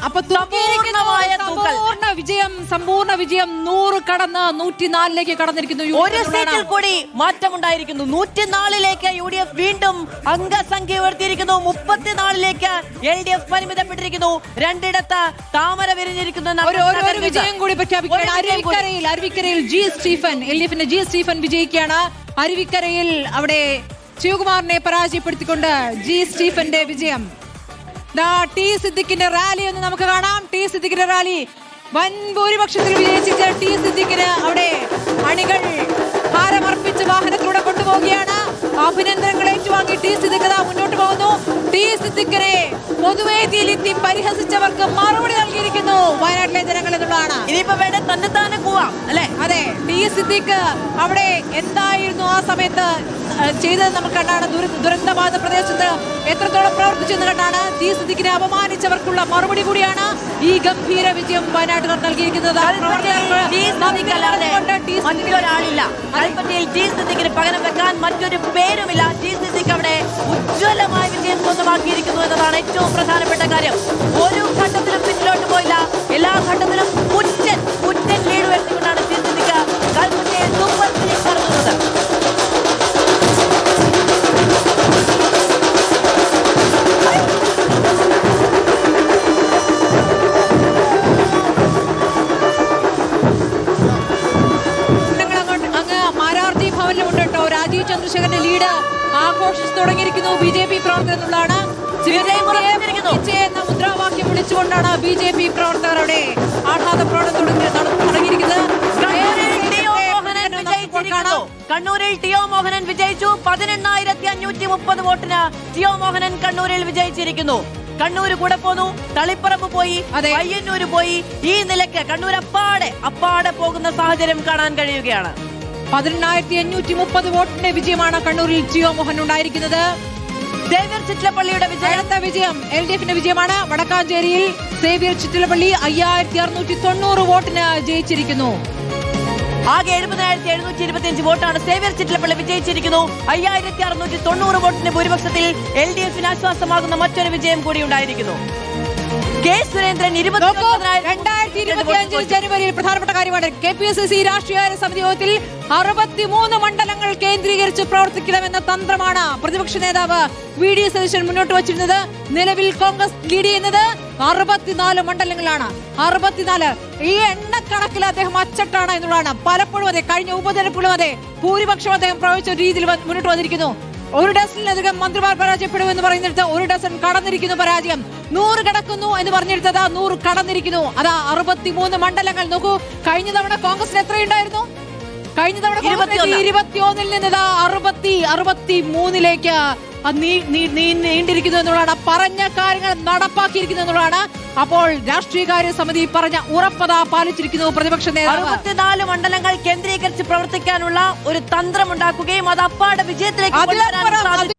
അപ്പൊ സമ്പൂർണ്ണ വിജയം 100 കടന്ന് 104ലേക്ക് കടന്നിരിക്കുന്നു. ഒരു സീറ്റിൽ കൂടി മാറ്റമുണ്ടായിരിക്കുന്നു. 104ലേക്ക് UDF വീണ്ടും അംഗസംഖ്യ ഉയർത്തിയിരിക്കുന്നു. 34ലേക്ക് LDF പരിമിതപ്പെട്ടിരിക്കുന്നു. രണ്ടിടത്ത് താമര വിരിഞ്ഞിരിക്കുന്നു. ഒരു വിജയം കൂടി പ്രഖ്യാപിക്കുകയാണ്. അരുവിക്കരയിൽ ജി സ്റ്റീഫൻ, LDFന്റെ ജി സ്റ്റീഫൻ വിജയിക്കുകയാണ്. അരുവിക്കരയിൽ അവിടെ ശിവകുമാറിനെ പരാജയപ്പെടുത്തിക്കൊണ്ട് ജി സ്റ്റീഫന്റെ വിജയം. ടി സിദ്ദിഖിന്റെ റാലി ഒന്ന് നമുക്ക് കാണാം. ടി സിദ്ദിഖിന്റെ റാലി വൻ ഭൂരിപക്ഷത്തിൽ വിജയിച്ചിട്ട് ടി സിദ്ദിഖിന് അവിടെ അണികൾ ഹാരമർപ്പിച്ച് വാഹനത്തിലൂടെ കൊണ്ടുപോവുകയാണ്. അഭിനന്ദനങ്ങൾ ഏറ്റുവാങ്ങി ടി സിദ്ദിഖ് മുന്നോട്ട് പോകുന്നു. ടി സിദ്ദിഖിനെ പൊതുവേദിയിലെത്തി പരിഹസിച്ചവർക്ക് മറുപടി നൽകിയിരിക്കുന്നു വയനാട്ടിലെ ജനങ്ങൾ എന്നുള്ളതാണ്. ഇനിയിപ്പോ വേണ്ട തന്നെത്താനെ പോവാം അല്ലെ? അതെ, ടി സിദ്ദിഖ് അവിടെ എന്തായിരുന്നു ആ സമയത്ത് ചെയ്തത് നമുക്ക് കണ്ടാണ്. ദുരന്തബാധ പ്രദേശത്ത് എത്രത്തോളം പ്രവർത്തിച്ചെന്ന് കണ്ടാണ്. ടി സിദ്ദിഖിനെ അപമാനിച്ചവർക്കുള്ള മറുപടി കൂടിയാണ് ഈ ഗംഭീര വിജയം വയനാട്ടുകാർ നൽകിയിരിക്കുന്നത്. മറ്റൊരാളില്ല കൽപ്പറ്റയിൽ ടി സിദ്ദിഖിന് പകരം വെക്കാൻ മറ്റൊരു പേരുമില്ല. ടി സിദ്ദിഖ് അവിടെ ഉജ്ജ്വലമായ വിജയം സ്വന്തമാക്കിയിരിക്കുന്നു എന്നതാണ് ഏറ്റവും പ്രധാനപ്പെട്ട കാര്യം. ഒരു ഘട്ടത്തിലും പിന്നിലോട്ട് പോയില്ല. എല്ലാ ഘട്ടത്തിലും പുറ്റൻ ലീഡ് ഉയർത്തിക്കൊണ്ടാണ് ടി സിദ്ദിഖ് കൽപ്പറ്റയെ സൂപ്പർ ഫിനിഷ് നടത്തുന്നത്. രാജീവ് ചന്ദ്രശേഖരന്റെ ലീഡ് ആഘോഷിച്ചു തുടങ്ങിയിരിക്കുന്നു. BJP പ്രവർത്തകർ എന്നുള്ളതാണ്. എന്ന മുദ്രാവാക്യം വിളിച്ചുകൊണ്ടാണ് BJP പ്രവർത്തകരുടെ ആഹ്ലാദ പ്രകടനം തുടങ്ങിയിരിക്കുന്നത്. കണ്ണൂരിൽ ടിഒ മോഹനൻ വിജയിച്ചു. 18,530 വോട്ടിന് ടിഒ മോഹനൻ കണ്ണൂരിൽ വിജയിച്ചിരിക്കുന്നു. കണ്ണൂര് കൂടെ പോന്നു, തളിപ്പറമ്പ് പോയി, പയ്യന്നൂര് പോയി. ഈ നിലയ്ക്ക് കണ്ണൂർ അപ്പാടെ പോകുന്ന സാഹചര്യം കാണാൻ കഴിയുകയാണ്. 18,530 വോട്ടിന്റെ വിജയമാണ് കണ്ണൂരിൽ ടിഒ മോഹൻ ഉണ്ടായിരിക്കുന്നത്. സേവ്യർ ചിറ്റലപ്പള്ളിയുടെ വിജയം LDFന്റെ വിജയമാണ്. വടക്കാഞ്ചേരിയിൽ സേവ്യർ ചിറ്റലപ്പള്ളി 5,690 വോട്ടിന് ജയിച്ചിരിക്കുന്നു. ആകെ 70,725 വോട്ടാണ് സേവ്യർ ചിറ്റലപ്പള്ളി വിജയിച്ചിരിക്കുന്നു. 5,690 വോട്ടിന്റെ ഭൂരിപക്ഷത്തിൽ LDFന് ആശ്വാസമാകുന്ന മറ്റൊരു വിജയം കൂടി ഉണ്ടായിരിക്കുന്നു. കെ സുരേന്ദ്രൻ 2025 ജനുവരിയിൽ പ്രധാനപ്പെട്ട കാര്യമാണ്. KPSSC രാഷ്ട്രീയ സമിതി യോഗത്തിൽ 63 മണ്ഡലങ്ങൾ കേന്ദ്രീകരിച്ച് പ്രവർത്തിക്കണമെന്ന തന്ത്രമാണ് പ്രതിപക്ഷ നേതാവ് VD സതീശൻ മുന്നോട്ട് വച്ചിരുന്നത്. നിലവിൽ കോൺഗ്രസ് ലീഡ് ചെയ്യുന്നത് 64 മണ്ഡലങ്ങളാണ്. 64 ഈ എണ്ണക്കണക്കിൽ അദ്ദേഹം അച്ചട്ടാണ് എന്നുള്ളതാണ്. പലപ്പോഴും അതെ, കഴിഞ്ഞ ഉപതെരഞ്ഞെടുപ്പിലും അതെ, ഭൂരിപക്ഷം അദ്ദേഹം പ്രയോഗിച്ച രീതിയിൽ മുന്നോട്ട് വന്നിരിക്കുന്നു. 1 ഡസനിലധികം മന്ത്രിമാർ പരാജയപ്പെടുമെന്ന് പറയുന്നിടത്ത് 1 ഡസൻ കടന്നിരിക്കുന്നു പരാജയം. 100 കടക്കുന്നു എന്ന് പറഞ്ഞിടത്തത് 100 കടന്നിരിക്കുന്നു. അതാ 63 മണ്ഡലങ്ങൾ നോക്കൂ. കഴിഞ്ഞ തവണ കോൺഗ്രസിന് എത്രയുണ്ടായിരുന്നു? കഴിഞ്ഞ തവണ 21-ൽ നിന്ന് 63ലേക്ക് നീണ്ടിരിക്കുന്നു എന്നുള്ളതാണ്. പറഞ്ഞ കാര്യങ്ങൾ നടപ്പാക്കിയിരിക്കുന്നു എന്നുള്ളതാണ്. അപ്പോൾ രാഷ്ട്രീയകാര്യ സമിതി പറഞ്ഞ ഉറപ്പത പാലിച്ചിരിക്കുന്നു പ്രതിപക്ഷ നേതാവ്. 64 മണ്ഡലങ്ങൾ കേന്ദ്രീകരിച്ച് പ്രവർത്തിക്കാനുള്ള ഒരു തന്ത്രം ഉണ്ടാക്കുകയും അത് അപ്പാടെ വിജയത്തിലേക്ക്